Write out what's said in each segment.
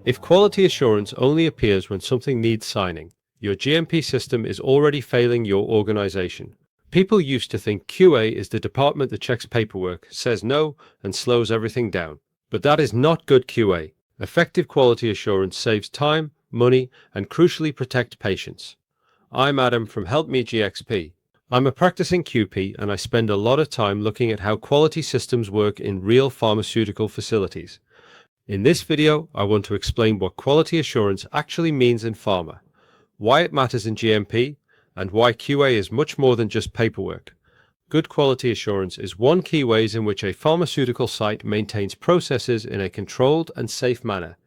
If quality assurance only appears when something needs signing, your GMP system is already failing your organization. People used to think QA is the department that checks paperwork, says no, and slows everything down. But that is not good QA. Effective quality assurance saves time, money, and crucially protects patients. I'm Adam from Help Me GXP. I'm a practicing QP and I spend a lot of time looking at how quality systems work in real pharmaceutical facilities. In this video, I want to explain what quality assurance actually means in pharma, why it matters in GMP, and why QA is much more than just paperwork. Good quality assurance is one key ways in which a pharmaceutical site maintains processes in a controlled and safe manner,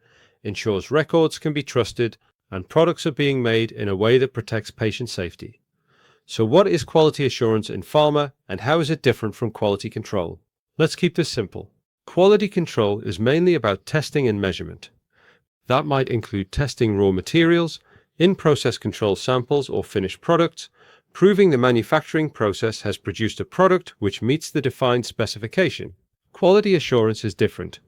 ensures records can be trusted, and products are being made in a way that protects patient safety. So what is quality assurance in pharma and how is it different from quality control? Let's keep this simple. Quality control is mainly about testing and measurement. That might include testing raw materials, in-process control samples or finished products, proving the manufacturing process has produced a product which meets the defined specification. Quality assurance is different.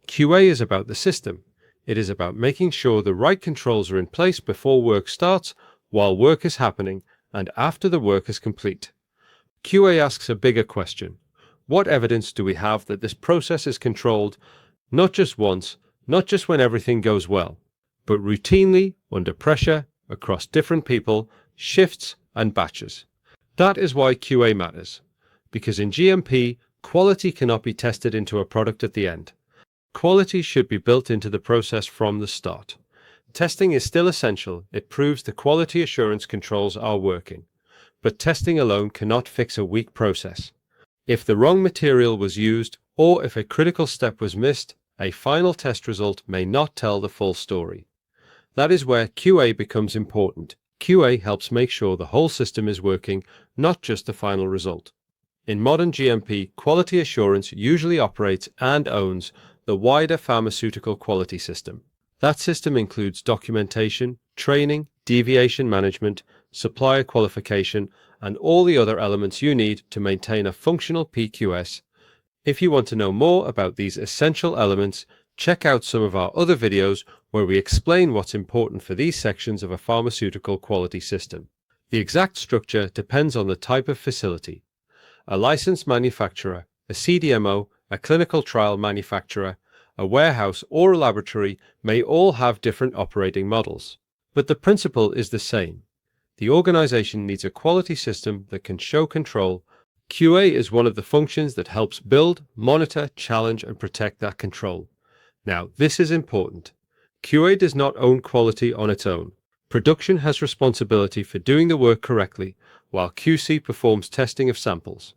QA is about the system. It is about making sure the right controls are in place before work starts, while work is happening, and after the work is complete. QA asks a bigger question. What evidence do we have that this process is controlled, not just once, not just when everything goes well, but routinely, under pressure, across different people, shifts, and batches? That is why QA matters, because in GMP, quality cannot be tested into a product at the end. Quality should be built into the process from the start. Testing is still essential. It proves the quality assurance controls are working, but testing alone cannot fix a weak process. If the wrong material was used, or if a critical step was missed, a final test result may not tell the full story. That is where QA becomes important. QA helps make sure the whole system is working, not just the final result. In modern GMP, quality assurance usually operates and owns the wider pharmaceutical quality system. That system includes documentation, training, deviation management, supplier qualification, and all the other elements you need to maintain a functional PQS. If you want to know more about these essential elements, check out some of our other videos where we explain what's important for these sections of a pharmaceutical quality system. The exact structure depends on the type of facility. A licensed manufacturer, a CDMO, a clinical trial manufacturer, a warehouse, or a laboratory may all have different operating models. But the principle is the same. The organization needs a quality system that can show control. QA is one of the functions that helps build, monitor, challenge, and protect that control. Now, this is important. QA does not own quality on its own. Production has responsibility for doing the work correctly, while QC performs testing of samples.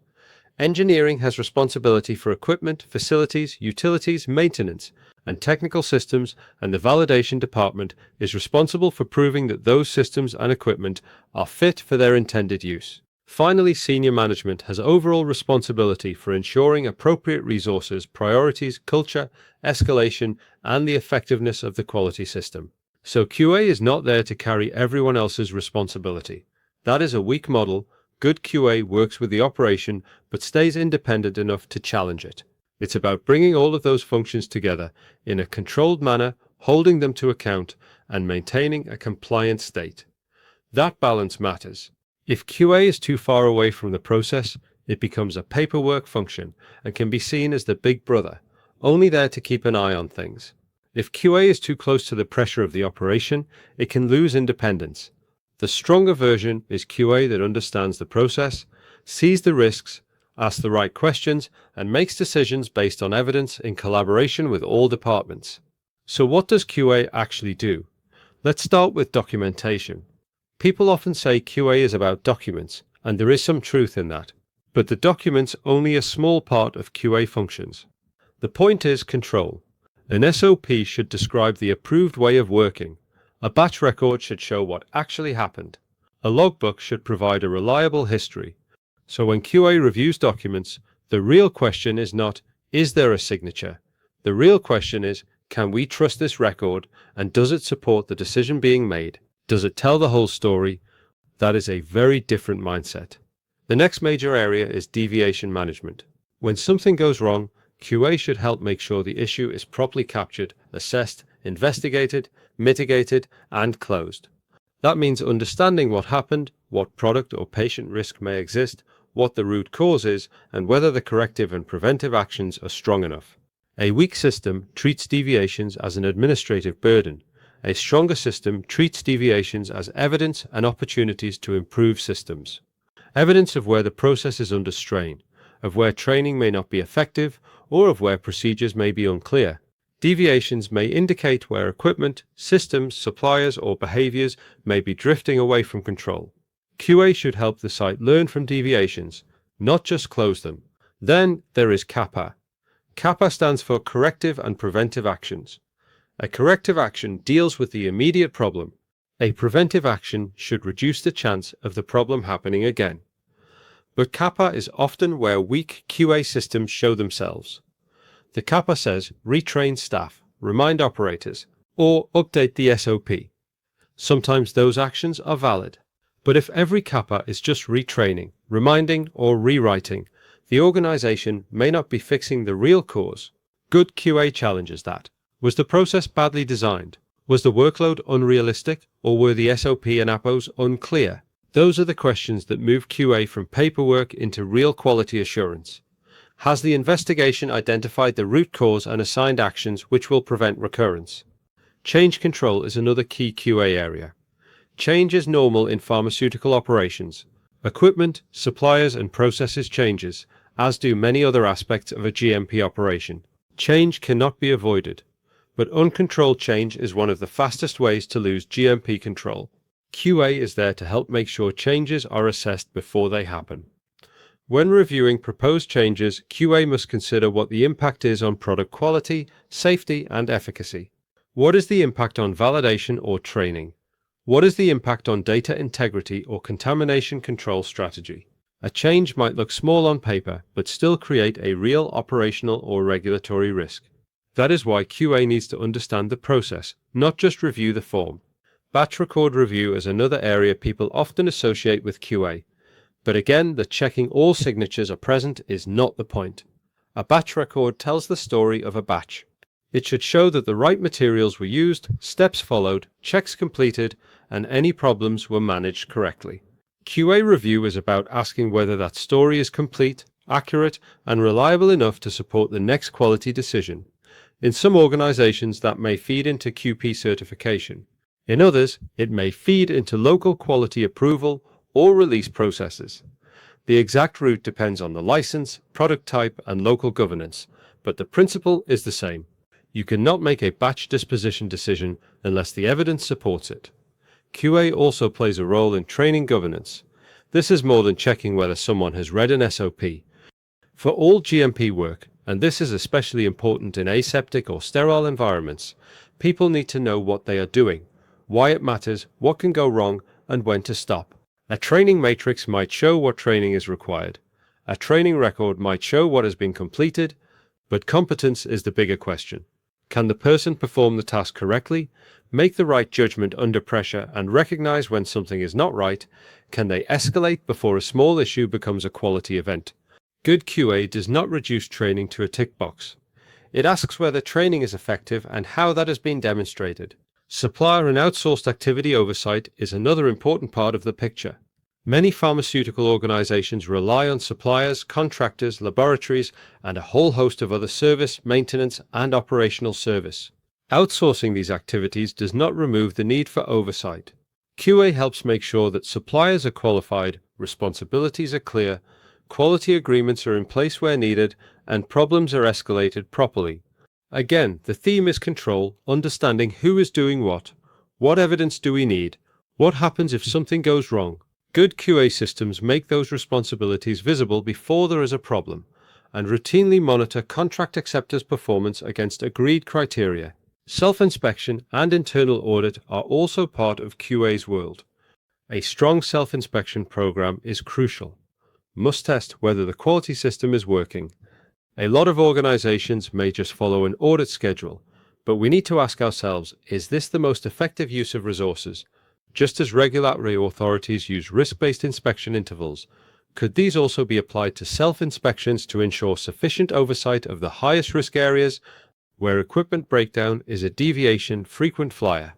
Engineering has responsibility for equipment, facilities, utilities, maintenance, and technical systems, and the validation department is responsible for proving that those systems and equipment are fit for their intended use. Finally, senior management has overall responsibility for ensuring appropriate resources, priorities, culture, escalation, and the effectiveness of the quality system. So QA is not there to carry everyone else's responsibility. That is a weak model. Good QA works with the operation, but stays independent enough to challenge it. It's about bringing all of those functions together in a controlled manner, holding them to account, and maintaining a compliant state. That balance matters. If QA is too far away from the process, it becomes a paperwork function and can be seen as the big brother, only there to keep an eye on things. If QA is too close to the pressure of the operation, it can lose independence. The stronger version is QA that understands the process, sees the risks, asks the right questions, and makes decisions based on evidence in collaboration with all departments. So what does QA actually do? Let's start with documentation. People often say QA is about documents, and there is some truth in that. But the document's only a small part of QA functions. The point is control. An SOP should describe the approved way of working. A batch record should show what actually happened. A logbook should provide a reliable history. So when QA reviews documents, the real question is not, is there a signature? The real question is, can we trust this record, and does it support the decision being made? Does it tell the whole story? That is a very different mindset. The next major area is deviation management. When something goes wrong, QA should help make sure the issue is properly captured, assessed, investigated, mitigated, and closed. That means understanding what happened, what product or patient risk may exist, what the root cause is, and whether the corrective and preventive actions are strong enough. A weak system treats deviations as an administrative burden. A stronger system treats deviations as evidence and opportunities to improve systems. Evidence of where the process is under strain, of where training may not be effective, or of where procedures may be unclear. Deviations may indicate where equipment, systems, suppliers, or behaviors may be drifting away from control. QA should help the site learn from deviations, not just close them. Then there is CAPA. CAPA stands for Corrective and Preventive Actions. A corrective action deals with the immediate problem. A preventive action should reduce the chance of the problem happening again. But CAPA is often where weak QA systems show themselves. The CAPA says retrain staff, remind operators, or update the SOP. Sometimes those actions are valid. But if every CAPA is just retraining, reminding, or rewriting, the organization may not be fixing the real cause. Good QA challenges that. Was the process badly designed? Was the workload unrealistic? Or were the SOP and APOs unclear? Those are the questions that move QA from paperwork into real quality assurance. Has the investigation identified the root cause and assigned actions which will prevent recurrence? Change control is another key QA area. Change is normal in pharmaceutical operations. Equipment, suppliers, and processes changes, as do many other aspects of a GMP operation. Change cannot be avoided, but uncontrolled change is one of the fastest ways to lose GMP control. QA is there to help make sure changes are assessed before they happen. When reviewing proposed changes, QA must consider what the impact is on product quality, safety, and efficacy. What is the impact on validation or training? What is the impact on data integrity or contamination control strategy? A change might look small on paper, but still create a real operational or regulatory risk. That is why QA needs to understand the process, not just review the form. Batch record review is another area people often associate with QA. But again, the checking all signatures are present is not the point. A batch record tells the story of a batch. It should show that the right materials were used, steps followed, checks completed, and any problems were managed correctly. QA review is about asking whether that story is complete, accurate, and reliable enough to support the next quality decision. In some organizations, that may feed into QP certification. In others, it may feed into local quality approval or release processes. The exact route depends on the license, product type, and local governance, but the principle is the same. You cannot make a batch disposition decision unless the evidence supports it. QA also plays a role in training governance. This is more than checking whether someone has read an SOP. For all GMP work, and this is especially important in aseptic or sterile environments, people need to know what they are doing, why it matters, what can go wrong, and when to stop. A training matrix might show what training is required. A training record might show what has been completed, but competence is the bigger question. Can the person perform the task correctly, make the right judgment under pressure, and recognize when something is not right? Can they escalate before a small issue becomes a quality event? Good QA does not reduce training to a tick box. It asks whether training is effective and how that has been demonstrated. Supplier and outsourced activity oversight is another important part of the picture. Many pharmaceutical organizations rely on suppliers, contractors, laboratories, and a whole host of other service, maintenance, and operational service. Outsourcing these activities does not remove the need for oversight. QA helps make sure that suppliers are qualified, responsibilities are clear, quality agreements are in place where needed, and problems are escalated properly. Again, the theme is control, understanding who is doing what evidence do we need, what happens if something goes wrong. Good QA systems make those responsibilities visible before there is a problem, and routinely monitor contract acceptors' performance against agreed criteria. Self-inspection and internal audit are also part of QA's world. A strong self-inspection program is crucial. Must test whether the quality system is working. A lot of organizations may just follow an audit schedule, but we need to ask ourselves, is this the most effective use of resources? Just as regulatory authorities use risk-based inspection intervals, could these also be applied to self-inspections to ensure sufficient oversight of the highest risk areas? where equipment breakdown is a deviation frequent flyer,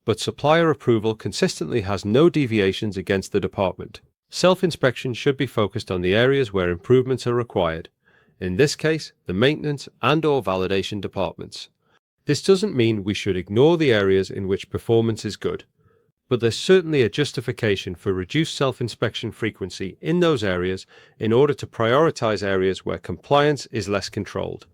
but supplier approval consistently has no deviations against the department. Self-inspection should be focused on the areas where improvements are required, in this case, the maintenance and/or validation departments. This doesn't mean we should ignore the areas in which performance is good, but there's certainly a justification for reduced self-inspection frequency in those areas in order to prioritize areas where compliance is less controlled.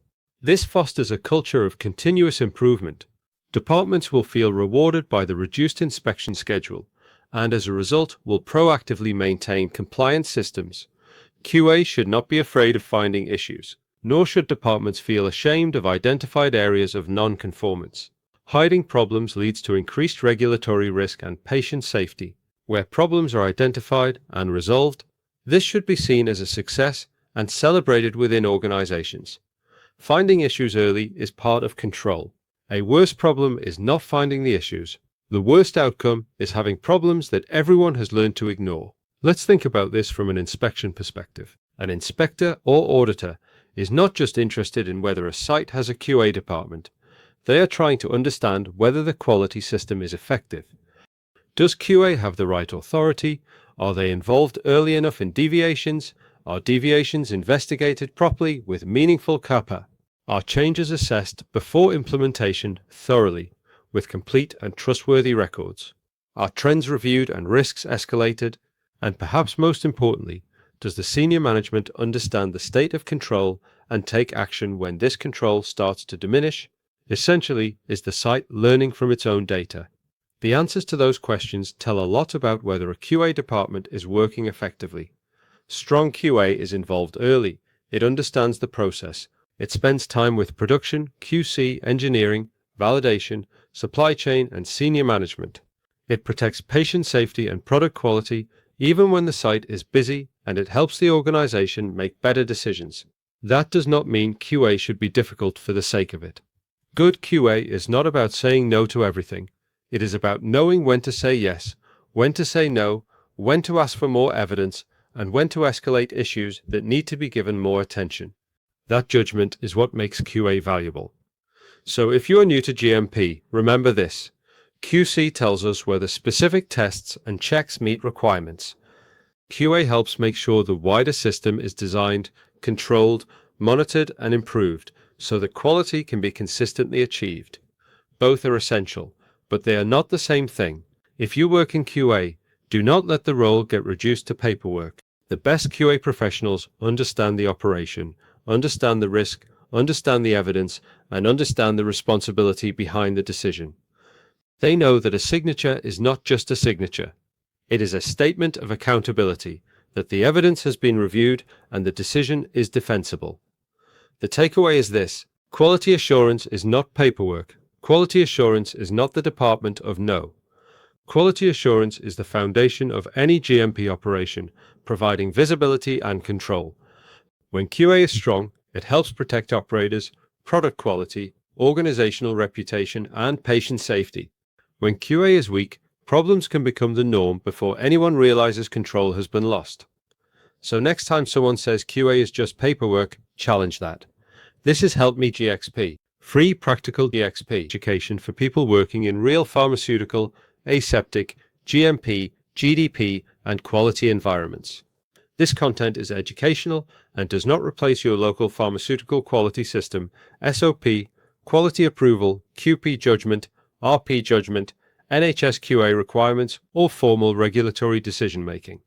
This fosters a culture of continuous improvement. Departments will feel rewarded by the reduced inspection schedule, and as a result will proactively maintain compliance systems. QA should not be afraid of finding issues, nor should departments feel ashamed of identified areas of non-conformance. Hiding problems leads to increased regulatory risk and patient safety. Where problems are identified and resolved, this should be seen as a success and celebrated within organizations. Finding issues early is part of control. A worse problem is not finding the issues. The worst outcome is having problems that everyone has learned to ignore. Let's think about this from an inspection perspective. An inspector or auditor is not just interested in whether a site has a QA department. They are trying to understand whether the quality system is effective. Does QA have the right authority? Are they involved early enough in deviations? Are deviations investigated properly with meaningful CAPA? Are changes assessed before implementation thoroughly, with complete and trustworthy records? Are trends reviewed and risks escalated? And perhaps most importantly, does the senior management understand the state of control and take action when this control starts to diminish? Essentially, is the site learning from its own data? The answers to those questions tell a lot about whether a QA department is working effectively. Strong QA is involved early. It understands the process. It spends time with production, QC, engineering, validation, supply chain, and senior management. It protects patient safety and product quality even when the site is busy, and it helps the organization make better decisions. That does not mean QA should be difficult for the sake of it. Good QA is not about saying no to everything. It is about knowing when to say yes, when to say no, when to ask for more evidence, and when to escalate issues that need to be given more attention. That judgment is what makes QA valuable. So if you are new to GMP, remember this. QC tells us whether specific tests and checks meet requirements. QA helps make sure the wider system is designed, controlled, monitored, and improved so that quality can be consistently achieved. Both are essential, but they are not the same thing. If you work in QA, do not let the role get reduced to paperwork. The best QA professionals understand the operation, understand the risk, understand the evidence, and understand the responsibility behind the decision. They know that a signature is not just a signature. It is a statement of accountability, that the evidence has been reviewed and the decision is defensible. The takeaway is this: quality assurance is not paperwork. Quality assurance is not the department of no. Quality assurance is the foundation of any GMP operation, providing visibility and control. When QA is strong, it helps protect operators, product quality, organizational reputation, and patient safety. When QA is weak, problems can become the norm before anyone realizes control has been lost. So next time someone says QA is just paperwork, challenge that. This is Help Me GXP, free practical GXP education for people working in real pharmaceutical, aseptic, GMP, GDP, and quality environments. This content is educational and does not replace your local pharmaceutical quality system, SOP, quality approval, QP judgment, RP judgment, NHS QA requirements, or formal regulatory decision-making.